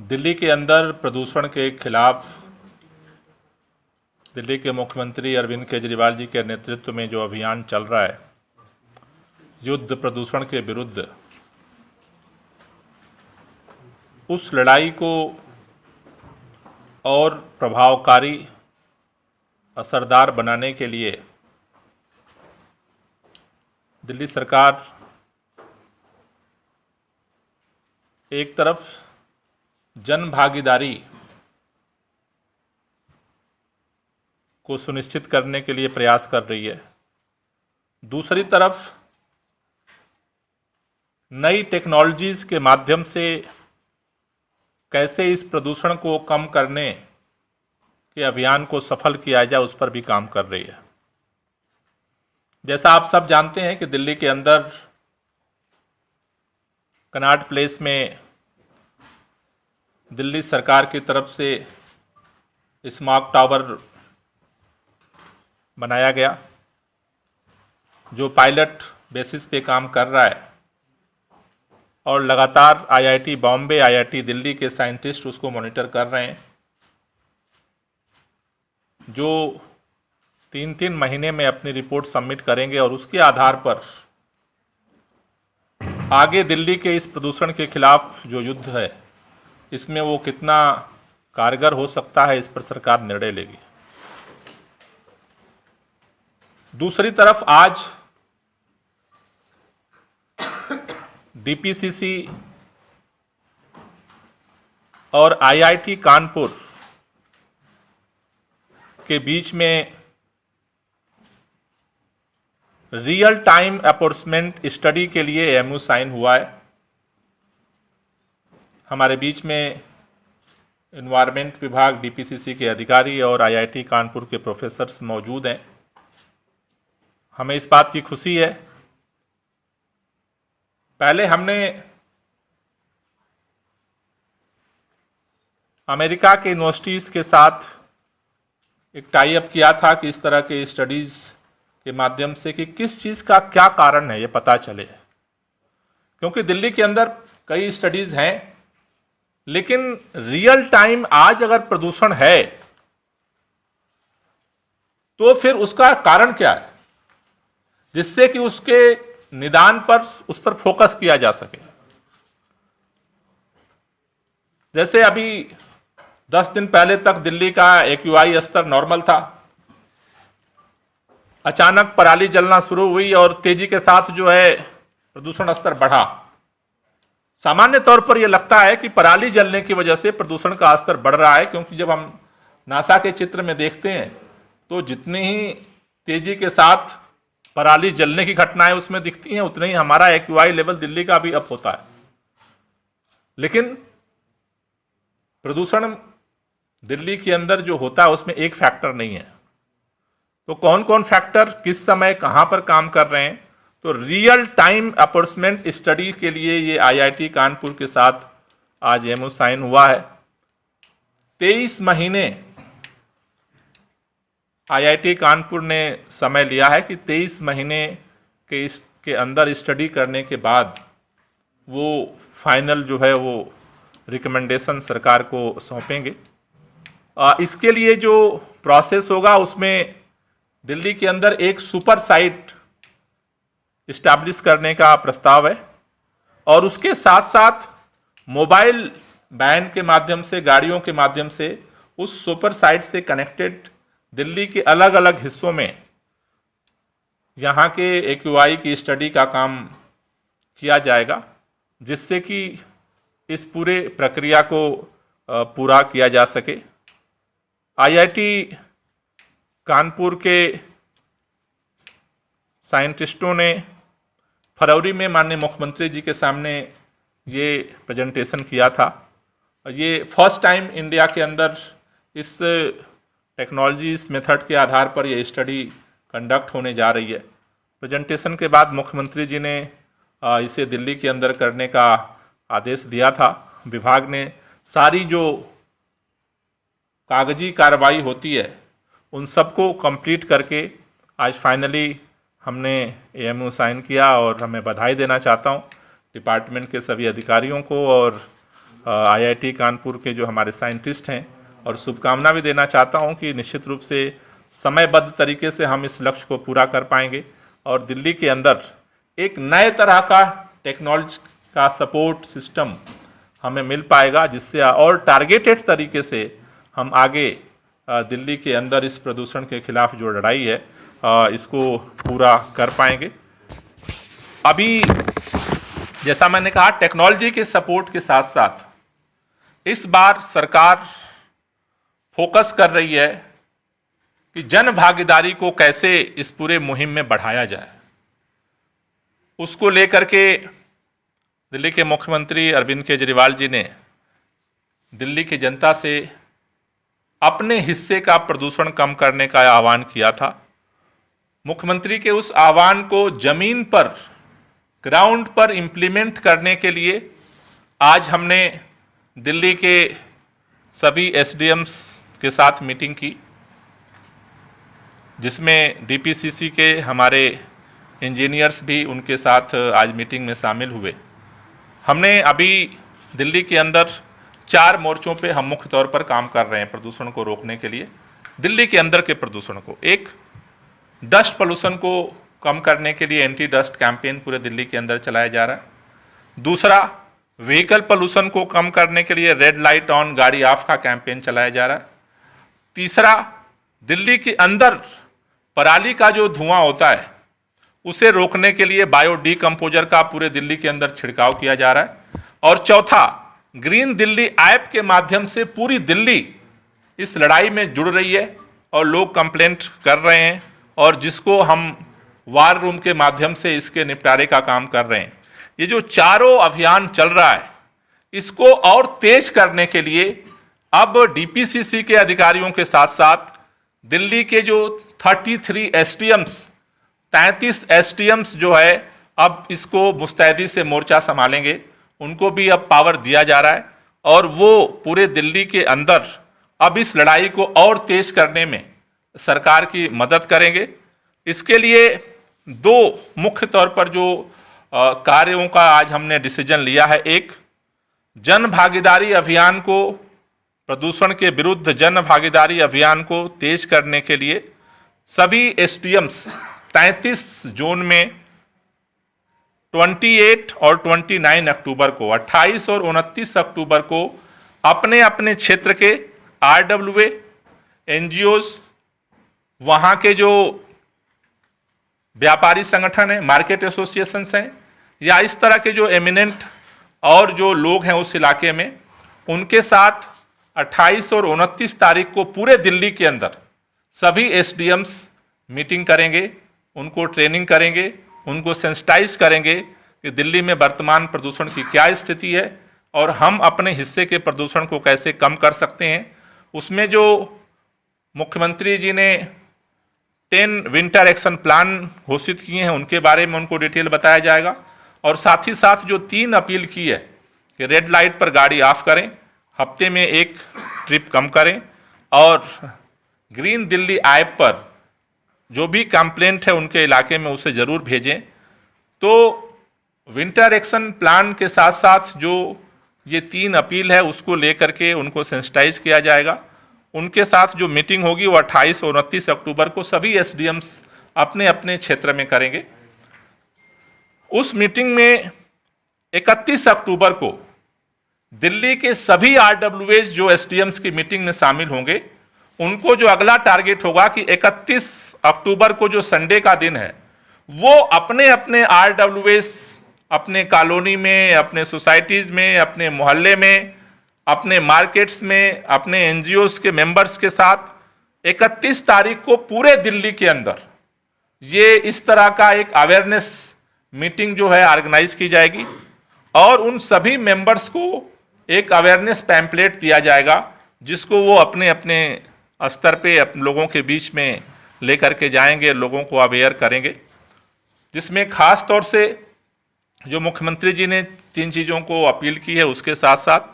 दिल्ली के अंदर प्रदूषण के खिलाफ दिल्ली के मुख्यमंत्री अरविंद केजरीवाल जी के नेतृत्व में जो अभियान चल रहा है, युद्ध प्रदूषण के विरुद्ध, उस लड़ाई को और प्रभावकारी, असरदार बनाने के लिए दिल्ली सरकार एक तरफ जन भागीदारी को सुनिश्चित करने के लिए प्रयास कर रही है, दूसरी तरफ नई टेक्नोलॉजीज के माध्यम से कैसे इस प्रदूषण को कम करने के अभियान को सफल किया जाए, उस पर भी काम कर रही है। जैसा आप सब जानते हैं कि दिल्ली के अंदर कनॉट प्लेस में दिल्ली सरकार की तरफ से स्मॉग टावर बनाया गया, जो पायलट बेसिस पे काम कर रहा है, और लगातार आईआईटी बॉम्बे, आईआईटी दिल्ली के साइंटिस्ट उसको मॉनिटर कर रहे हैं, जो 3-3 महीने में अपनी रिपोर्ट सबमिट करेंगे और उसके आधार पर आगे दिल्ली के इस प्रदूषण के खिलाफ जो युद्ध है, इसमें वो कितना कारगर हो सकता है, इस पर सरकार निर्णय लेगी। दूसरी तरफ आज डीपीसीसी और आईआईटी कानपुर के बीच में रियल टाइम एनफोर्समेंट स्टडी के लिए एमओयू साइन हुआ है। हमारे बीच में एनवायरमेंट विभाग, डीपीसीसी के अधिकारी और आईआईटी कानपुर के प्रोफेसर्स मौजूद हैं। हमें इस बात की खुशी है। पहले हमने अमेरिका के यूनिवर्सिटीज़ के साथ एक टाई अप किया था कि इस तरह के स्टडीज़ के माध्यम से कि किस चीज़ का क्या कारण है, ये पता चले। क्योंकि दिल्ली के अंदर कई स्टडीज़ हैं, लेकिन रियल टाइम आज अगर प्रदूषण है तो फिर उसका कारण क्या है, जिससे कि उसके निदान पर, उस पर फोकस किया जा सके। जैसे अभी 10 दिन पहले तक दिल्ली का एक्यूआई स्तर नॉर्मल था, अचानक पराली जलना शुरू हुई और तेजी के साथ जो है प्रदूषण स्तर बढ़ा। सामान्य तौर पर यह लगता है कि पराली जलने की वजह से प्रदूषण का स्तर बढ़ रहा है, क्योंकि जब हम नासा के चित्र में देखते हैं तो जितनी ही तेजी के साथ पराली जलने की घटनाएं उसमें दिखती हैं, उतना ही हमारा एक्यूआई लेवल दिल्ली का भी अप होता है। लेकिन प्रदूषण दिल्ली के अंदर जो होता है उसमें एक फैक्टर नहीं है। तो कौन कौन फैक्टर किस समय कहां पर काम कर रहे हैं, तो रियल टाइम एनफोर्समेंट स्टडी के लिए ये आईआईटी कानपुर के साथ आज एमओयू साइन हुआ है। 23 महीने आईआईटी कानपुर ने समय लिया है कि 23 महीने के अंदर स्टडी करने के बाद वो फाइनल जो है वो रिकमेंडेशन सरकार को सौंपेंगे। इसके लिए जो प्रोसेस होगा उसमें दिल्ली के अंदर एक सुपर साइट इस्टेब्लिश करने का प्रस्ताव है, और उसके साथ साथ मोबाइल वैन के माध्यम से, गाड़ियों के माध्यम से उस सुपर साइट से कनेक्टेड दिल्ली के अलग अलग हिस्सों में यहाँ के एक्यूआई की स्टडी का काम किया जाएगा, जिससे कि इस पूरे प्रक्रिया को पूरा किया जा सके। आईआईटी कानपुर के साइंटिस्टों ने फरवरी में माननीय मुख्यमंत्री जी के सामने ये प्रेजेंटेशन किया था। ये फर्स्ट टाइम इंडिया के अंदर इस टेक्नोलॉजी, इस मेथड के आधार पर ये स्टडी कंडक्ट होने जा रही है। प्रेजेंटेशन के बाद मुख्यमंत्री जी ने इसे दिल्ली के अंदर करने का आदेश दिया था। विभाग ने सारी जो कागजी कार्रवाई होती है उन सबको कंप्लीट करके आज फाइनली हमने एमओयू साइन किया, और हमें बधाई देना चाहता हूं डिपार्टमेंट के सभी अधिकारियों को और IIT कानपुर के जो हमारे साइंटिस्ट हैं, और शुभकामना भी देना चाहता हूं कि निश्चित रूप से समयबद्ध तरीके से हम इस लक्ष्य को पूरा कर पाएंगे और दिल्ली के अंदर एक नए तरह का टेक्नोलॉजी का सपोर्ट सिस्टम हमें मिल पाएगा, जिससे और टारगेटेड तरीके से हम आगे दिल्ली के अंदर इस प्रदूषण के खिलाफ जो लड़ाई है इसको पूरा कर पाएंगे। अभी जैसा मैंने कहा, टेक्नोलॉजी के सपोर्ट के साथ साथ इस बार सरकार फोकस कर रही है कि जन भागीदारी को कैसे इस पूरे मुहिम में बढ़ाया जाए। उसको लेकर के दिल्ली के मुख्यमंत्री अरविंद केजरीवाल जी ने दिल्ली की जनता से अपने हिस्से का प्रदूषण कम करने का आह्वान किया था। मुख्यमंत्री के उस आह्वान को जमीन पर, ग्राउंड पर इंप्लीमेंट करने के लिए आज हमने दिल्ली के सभी एसडीएम्स के साथ मीटिंग की, जिसमें डीपीसीसी के हमारे इंजीनियर्स भी उनके साथ आज मीटिंग में शामिल हुए। हमने अभी दिल्ली के अंदर 4 मोर्चों पे हम मुख्य तौर पर काम कर रहे हैं प्रदूषण को रोकने के लिए। दिल्ली के अंदर के प्रदूषण को, एक, डस्ट पोल्यूशन को कम करने के लिए एंटी डस्ट कैंपेन पूरे दिल्ली के अंदर चलाया जा रहा है। दूसरा, व्हीकल पोल्यूशन को कम करने के लिए रेड लाइट ऑन गाड़ी ऑफ का कैंपेन चलाया जा रहा है। तीसरा, दिल्ली के अंदर पराली का जो धुआं होता है उसे रोकने के लिए बायो डीकंपोजर का पूरे दिल्ली के अंदर छिड़काव किया जा रहा है। और चौथा, ग्रीन दिल्ली ऐप के माध्यम से पूरी दिल्ली इस लड़ाई में जुड़ रही है और लोग कंप्लेंट कर रहे हैं, और जिसको हम वार रूम के माध्यम से इसके निपटारे का काम कर रहे हैं। ये जो चारों अभियान चल रहा है, इसको और तेज करने के लिए अब डीपीसीसी के अधिकारियों के साथ साथ दिल्ली के जो 33 एसडीएम्स, 33 एसडीएम्स जो है, अब इसको मुस्तैदी से मोर्चा संभालेंगे। उनको भी अब पावर दिया जा रहा है और वो पूरे दिल्ली के अंदर अब इस लड़ाई को और तेज करने में सरकार की मदद करेंगे। इसके लिए 2 मुख्य तौर पर जो कार्यों का आज हमने डिसीजन लिया है। एक, जन भागीदारी अभियान को, प्रदूषण के विरुद्ध जन भागीदारी अभियान को तेज करने के लिए सभी एसडीएम्स 33 जोन में 28 और 29 अक्टूबर को, 28 और 29 अक्टूबर को अपने अपने क्षेत्र के आरडब्ल्यूए, एनजीओज, वहां के जो व्यापारी संगठन है, मार्केट एसोसिएशंस हैं, या इस तरह के जो एमिनेंट और जो लोग हैं उस इलाके में, उनके साथ 28 और 29 तारीख को पूरे दिल्ली के अंदर सभी एसडीएम्स मीटिंग करेंगे, उनको ट्रेनिंग करेंगे, उनको सेंसिटाइज करेंगे कि दिल्ली में वर्तमान प्रदूषण की क्या स्थिति है और हम अपने हिस्से के प्रदूषण को कैसे कम कर सकते हैं। उसमें जो मुख्यमंत्री जी ने 10 विंटर एक्शन प्लान घोषित किए हैं, उनके बारे में उनको डिटेल बताया जाएगा। और साथ ही साथ जो 3 अपील की है कि रेड लाइट पर गाड़ी ऑफ करें, हफ्ते में 1 ट्रिप कम करें, और ग्रीन दिल्ली ऐप पर जो भी कंप्लेंट है उनके इलाके में उसे जरूर भेजें। तो विंटर एक्शन प्लान के साथ साथ जो ये 3 अपील है उसको लेकर के उनको सेंसिटाइज किया जाएगा। उनके साथ जो मीटिंग होगी वो 28 और 29 अक्टूबर को सभी एसडीएम्स अपने अपने क्षेत्र में करेंगे। उस मीटिंग में 31 अक्टूबर को दिल्ली के सभी आरडब्ल्यूएस जो एसडीएम्स की मीटिंग में शामिल होंगे, उनको जो अगला टारगेट होगा कि 31 अक्टूबर को जो संडे का दिन है, वो अपने अपने आरडब्ल्यूएस, अपने कॉलोनी में, अपने सोसाइटीज में, अपने मोहल्ले में, अपने मार्केट्स में, अपने एनजीओस के मेंबर्स के साथ 31 तारीख को पूरे दिल्ली के अंदर ये इस तरह का एक अवेयरनेस मीटिंग जो है ऑर्गेनाइज की जाएगी, और उन सभी मेंबर्स को एक अवेयरनेस पैम्पलेट दिया जाएगा, जिसको वो अपने अपने स्तर पे लोगों के बीच में लेकर के जाएंगे, लोगों को अवेयर करेंगे। जिसमें खास तौर से जो मुख्यमंत्री जी ने 3 चीज़ों को अपील की है, उसके साथ साथ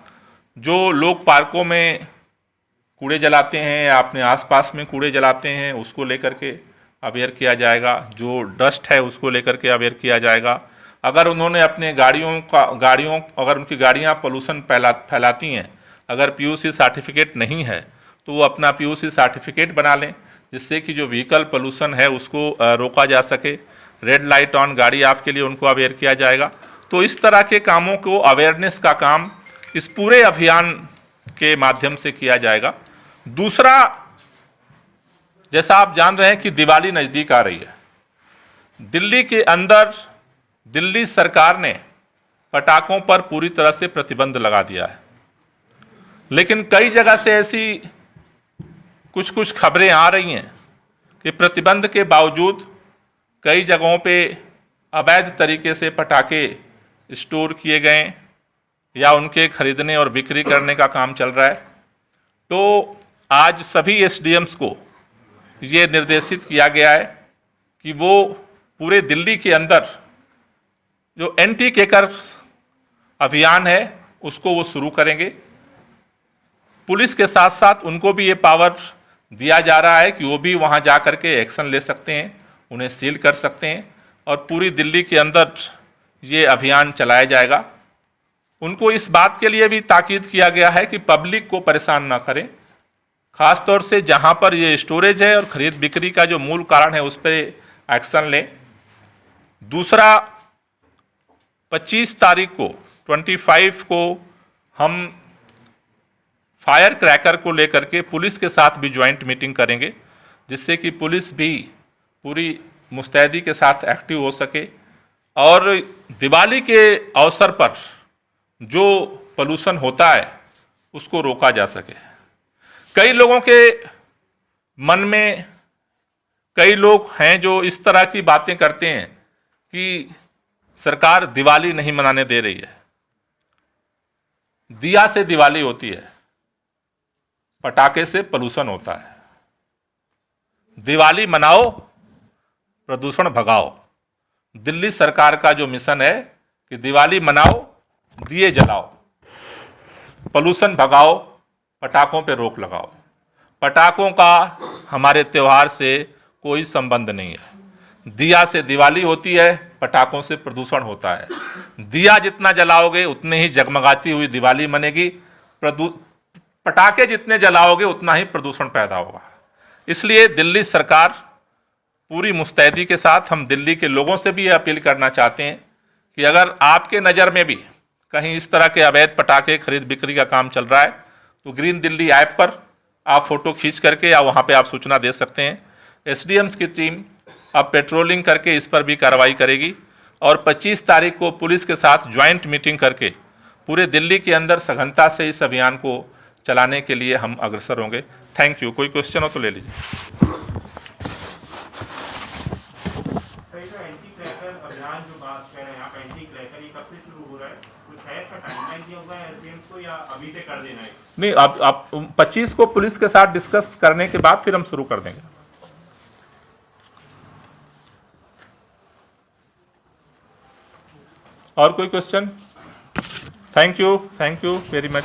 जो लोग पार्कों में कूड़े जलाते हैं या अपने आसपास में कूड़े जलाते हैं, उसको लेकर के अवेयर किया जाएगा। जो डस्ट है उसको लेकर के अवेयर किया जाएगा। अगर उन्होंने अपने अगर उनकी गाड़ियां पोल्यूशन फैलाती हैं, अगर पीयूसी सर्टिफिकेट नहीं है तो वो अपना पीयूसी सर्टिफिकेट बना लें, जिससे कि जो व्हीकल पोल्यूशन है उसको रोका जा सके। रेड लाइट ऑन गाड़ी ऑफ के लिए उनको अवेयर किया जाएगा। तो इस तरह के कामों को, अवेयरनेस का काम इस पूरे अभियान के माध्यम से किया जाएगा। दूसरा, जैसा आप जान रहे हैं कि दिवाली नज़दीक आ रही है। दिल्ली के अंदर दिल्ली सरकार ने पटाखों पर पूरी तरह से प्रतिबंध लगा दिया है, लेकिन कई जगह से ऐसी कुछ खबरें आ रही हैं कि प्रतिबंध के बावजूद कई जगहों पे अवैध तरीके से पटाखे स्टोर किए गए या उनके खरीदने और बिक्री करने का काम चल रहा है। तो आज सभी एसडीएम्स को ये निर्देशित किया गया है कि वो पूरे दिल्ली के अंदर जो एंटी केकर्स अभियान है उसको वो शुरू करेंगे। पुलिस के साथ साथ उनको भी ये पावर दिया जा रहा है कि वो भी वहाँ जा कर के एक्शन ले सकते हैं, उन्हें सील कर सकते हैं और पूरी दिल्ली के अंदर ये अभियान चलाया जाएगा। उनको इस बात के लिए भी ताकीद किया गया है कि पब्लिक को परेशान ना करें, खासतौर से जहाँ पर ये स्टोरेज है और खरीद बिक्री का जो मूल कारण है उस पर एक्शन लें। दूसरा, 25 तारीख को 25 को हम फायर क्रैकर को लेकर के पुलिस के साथ भी ज्वाइंट मीटिंग करेंगे, जिससे कि पुलिस भी पूरी मुस्तैदी के साथ एक्टिव हो सके और दिवाली के अवसर पर जो पोल्यूशन होता है उसको रोका जा सके। कई लोगों के मन में कई लोग हैं जो इस तरह की बातें करते हैं कि सरकार दिवाली नहीं मनाने दे रही है। दिया से दिवाली होती है, पटाखे से पोल्यूशन होता है। दिवाली मनाओ, प्रदूषण भगाओ। दिल्ली सरकार का जो मिशन है कि दिवाली मनाओ, दिए जलाओ, पोल्यूशन भगाओ, पटाखों पे रोक लगाओ। पटाखों का हमारे त्यौहार से कोई संबंध नहीं है। दिया से दिवाली होती है, पटाखों से प्रदूषण होता है। दिया जितना जलाओगे उतने ही जगमगाती हुई दिवाली बनेगी, पटाखे जितने जलाओगे उतना ही प्रदूषण पैदा होगा। इसलिए दिल्ली सरकार पूरी मुस्तैदी के साथ, हम दिल्ली के लोगों से भी अपील करना चाहते हैं कि अगर आपके नज़र में भी कहीं इस तरह के अवैध पटाखे खरीद बिक्री का काम चल रहा है तो ग्रीन दिल्ली ऐप पर आप फोटो खींच करके या वहाँ पे आप सूचना दे सकते हैं। एसडीएम्स की टीम अब पेट्रोलिंग करके इस पर भी कार्रवाई करेगी और 25 तारीख को पुलिस के साथ ज्वाइंट मीटिंग करके पूरे दिल्ली के अंदर सघनता से इस अभियान को चलाने के लिए हम अग्रसर होंगे। Thank you. कोई क्वेश्चन हो तो ले लीजिए। एंटी क्रैकर अभियान जो बात कर रहे हैं आप, एंटी क्रैकर ये कब से शुरू हो रहा है? कुछ है इसका टाइमलाइन दिया हुआ है एसडीएम्स को या अभी से कर देना है? नहीं, आप 25 को पुलिस के साथ डिस्कस करने के बाद फिर हम शुरू कर देंगे। और कोई question? Thank you very much.